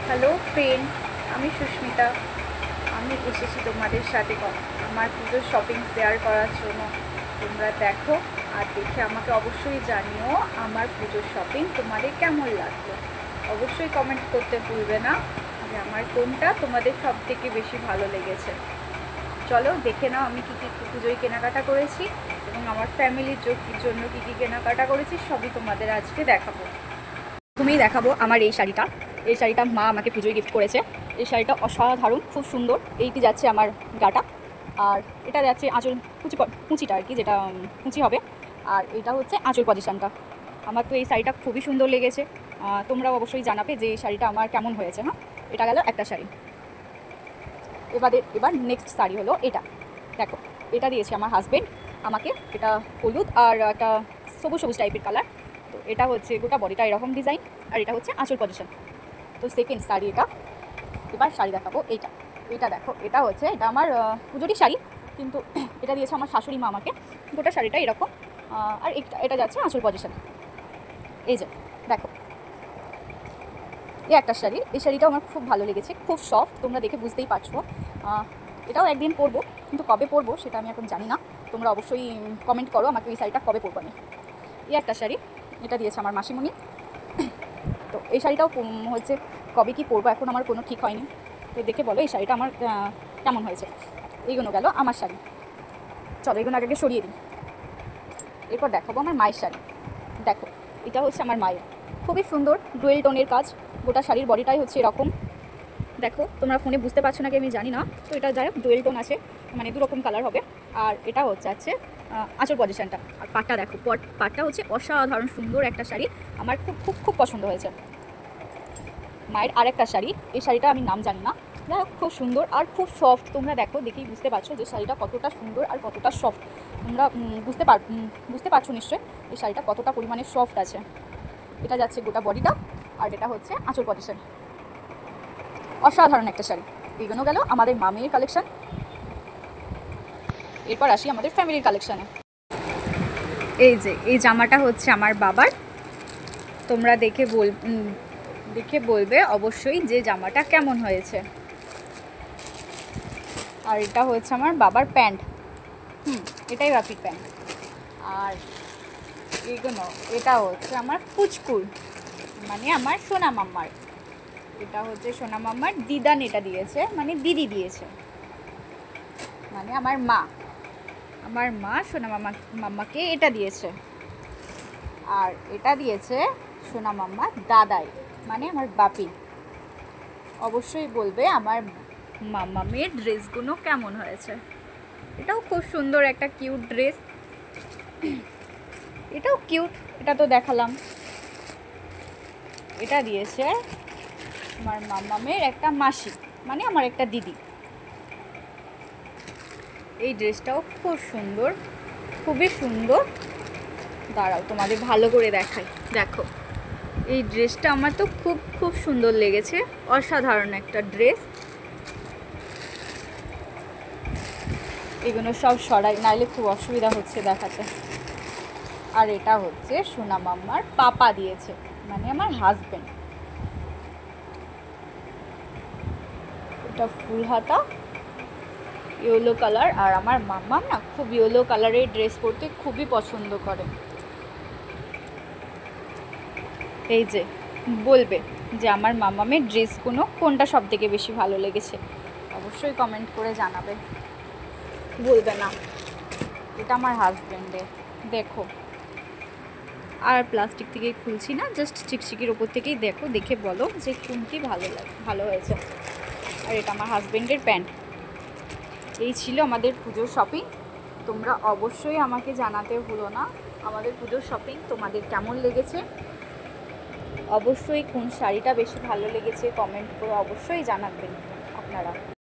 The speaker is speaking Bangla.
হ্যালো ফ্রেন্ড, আমি সুস্মিতা। আমি এসেছি তোমাদের সাথে আমার পুজোর শপিং শেয়ার করার জন্য। তোমরা দেখো আর দেখে আমাকে অবশ্যই জানিও আমার পুজোর শপিং তোমাদের কেমন লাগলো। অবশ্যই কমেন্ট করতে ভুলবে না যে আমার কোনটা তোমাদের সব থেকে বেশি ভালো লেগেছে। চলো দেখে নাও আমি কী কী পুজোয় কেনাকাটা করেছি এবং আমার ফ্যামিলির জন্য কী কী কেনাকাটা করেছি, সবই তোমাদের আজকে দেখাবো। প্রথমেই দেখাবো আমার এই শাড়িটা মা আমাকে পুজোয় গিফট করেছে। এই শাড়িটা অসাধারণ, খুব সুন্দর। এইটি যাচ্ছে আমার গাটা, আর এটা যাচ্ছে আঁচল কুচিটা আর কি, যেটা কুচি হবে। আর এটা হচ্ছে আঁচল পজিশানটা। আমার তো এই শাড়িটা খুবই সুন্দর লেগেছে। তোমরাও অবশ্যই জানাবে যে এই শাড়িটা আমার কেমন হয়েছে। হ্যাঁ, এটা গেল একটা শাড়ি। এবার নেক্সট শাড়ি হলো এটা। দেখো, এটা দিয়েছে আমার হাজব্যান্ড আমাকে। এটা হলুদ আর একটা সবুজ সবুজ টাইপের কালার। তো এটা হচ্ছে গোটা বডিটা এরকম ডিজাইন, আর এটা হচ্ছে আঁচল পজিশন। তো সেকেন্ড শাড়ি এটা। এবার শাড়ি দেখাবো এটা দেখো, এটা আমার পুজোরই শাড়ি, কিন্তু এটা দিয়েছে আমার শাশুড়ি মা আমাকে। গোটা শাড়িটা এরকম, আর এটা যাচ্ছে আঁচল পজিশন। এই যে দেখো, এই একটা শাড়ি। এই শাড়িটাও আমার খুব ভালো লেগেছে, খুব সফট, তোমরা দেখে বুঝতেই পারছো। এটাও একদিন পরবো, কিন্তু কবে পরবো সেটা আমি এখন জানি না। তোমরা অবশ্যই কমেন্ট করো আমাকে এই শাড়িটা কবে পরবো আমি। এই একটা শাড়ি, এটা দিয়েছে আমার মাসিমণি। তো এই শাড়িটাও হচ্ছে কবে কি পরবো এখন আমার কোনো ঠিক হয়নি। তো দেখে বলো এই শাড়িটা আমার কেমন হয়েছে। এইগুলো গেল আমার শাড়ি। চলো এগুলো আগে সরিয়ে দিই। এরপর দেখাবো আমার মায়ের শাড়ি। দেখো, এটা হচ্ছে আমার মায়ের, খুবই সুন্দর ডুয়েল টোনের কাজ। গোটা শাড়ির বডিটাই হচ্ছে এরকম। দেখো, তোমরা ফোনে বুঝতে পারছো নাকি আমি জানি না। তো এটা যাই হোক ডুয়েল টোন আছে, মানে দুরকম কালার হবে। আর এটা হচ্ছে আঁচল পজিশনটা। আর পাটটা দেখো, পাটটা হচ্ছে অসাধারণ সুন্দর একটা শাড়ি। আমার খুব খুব খুব পছন্দ হয়েছে। মায়ের আরেকটা শাড়ি, এই শাড়িটা আমি নাম জানি না। যাই হোক খুব সুন্দর আর খুব সফট। তোমরা দেখো, দেখেই বুঝতে পারছো যে শাড়িটা কতটা সুন্দর আর কতটা সফট। তোমরা বুঝতে পারছো নিশ্চয়ই এই শাড়িটা কতটা পরিমাণে সফট আছে। এটা যাচ্ছে গোটা বডিটা, আর এটা হচ্ছে আঁচল পজিশন। অসাধারণ একটা শাড়ি। এইগুলো গেল আমাদের মামের কালেকশন। এরপর আসি আমাদের ফ্যামিলির কালেকশানে। এই যে এই জামাটা হচ্ছে আমার বাবার। তোমরা দেখে বলবে অবশ্যই যে জামাটা কেমন হয়েছে। আর এটা হচ্ছে আমার বাবার প্যান্ট। এটাই বাপির প্যান্ট। আর এইগুলো, এটা হচ্ছে আমার পুচকুর, মানে আমার সোনা মাম্মার। এটা হচ্ছে সোনা মাম্মার দিদান, এটা দিয়েছে মানে দিদি দিয়েছে, মানে আমার মা সোনা মাম্মাকে এটা দিয়েছে। আর এটা দিয়েছে সোনা মাম্মা দাদাই, মানে আমার বাপি। অবশ্যই বলবে আমার মাম্মামের ড্রেসগুলো কেমন হয়েছে। এটাও খুব সুন্দর একটা কিউট ড্রেস। এটাও কিউট, এটা তো দেখালাম। এটা দিয়েছে আমার মাম্মামের একটা মাসি, মানে আমার একটা দিদি। এই ড্রেসটাও খুব সুন্দর, খুবই সুন্দর। দাঁড়াও তোমাদের ভালো করে দেখাই। দেখো, এই ড্রেসটা আমার তো খুব খুব সুন্দর লেগেছে, অসাধারণ একটা ড্রেস। এগুলো সব সরাই, নাইলে খুব অসুবিধা হচ্ছে দেখাতে। আর এটা হচ্ছে সোনা মাম্মার পাপা দিয়েছে, মানে আমার হাজব্যান্ড। এটা ফুল হাতা, ইয়েলো কালার। আর আমার মাম্মা না খুব ইয়েলো কালারের ড্রেস পরতে খুবই পছন্দ করে। এই যে বলবে যে আমার মাম্মামের ড্রেসগুলো কোনটা সব থেকে বেশি ভালো লেগেছে, অবশ্যই কমেন্ট করে জানাবে, বলবে না। এটা আমার হাজব্যান্ডের। দেখো, আর প্লাস্টিক থেকে খুলছি না, জাস্ট চিকচিকির ওপর থেকেই দেখো, দেখে বলো যে কোনটি ভালো হয়েছে। আর এটা আমার হাজব্যান্ডের প্যান্ট। এই ছিল আমাদের পুজোর শপিং। তোমরা অবশ্যই আমাকে জানাতে ভুলো না আমাদের পুজোর শপিং তোমাদের কেমন লেগেছে। অবশ্যই কোন শাড়িটা বেশি ভালো লেগেছে কমেন্ট করে অবশ্যই জানাবেন আপনারা।